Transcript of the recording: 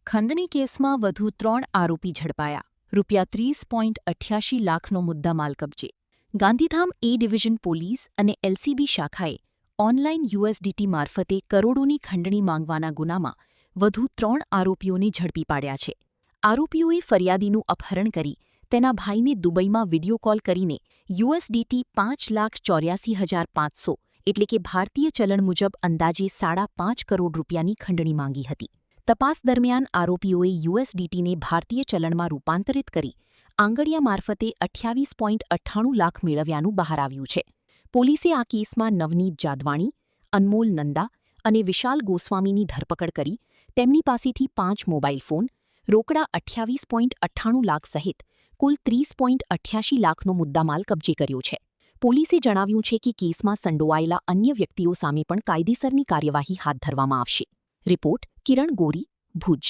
ખંડણી કેસમાં વધુ 3 આરોપી ઝડપાયા. ₹30.88 લાખનો મુદ્દામાલ કબજે. ગાંધીધામ એ ડિવિઝન પોલીસ અને એલસીબી શાખાએ ઓનલાઈન યુએસડીટી મારફતે કરોડોની ખંડણી માંગવાના ગુનામાં વધુ 3 આરોપીઓને ઝડપી પાડ્યા છે. આરોપીઓએ ફરિયાદીનું અપહરણ કરી તેના ભાઈને દુબઈમાં વિડિયો કોલ કરીને યુએસડીટી 5,84,500 એટલે કે ભારતીય ચલણ મુજબ અંદાજે ₹5.5 કરોડ ખંડણી માંગી હતી. તપાસ દરમિયાન આરોપીઓએ યુએસડીટીને ભારતીય ચલણમાં રૂપાંતરિત કરી આંગડિયા મારફતે 28.98 લાખ મેળવ્યાનું બહાર આવ્યું છે. પોલીસે આ કેસમાં નવનીત જાદવાણી, અનમોલ નંદા અને વિશાલ ગોસ્વામીની ધરપકડ કરી તેમની પાસેથી 5 મોબાઈલ ફોન, રોકડા 28.98 લાખ સહિત કુલ 30.88 લાખનો મુદ્દામાલ કબજે કર્યો છે. પોલીસે જણાવ્યું છે કે કેસમાં સંડોવાયેલા અન્ય વ્યક્તિઓ સામે પણ કાયદેસરની કાર્યવાહી હાથ ધરવામાં આવશે. રિપોર્ટ કિરણ ગોરી, ભુજ.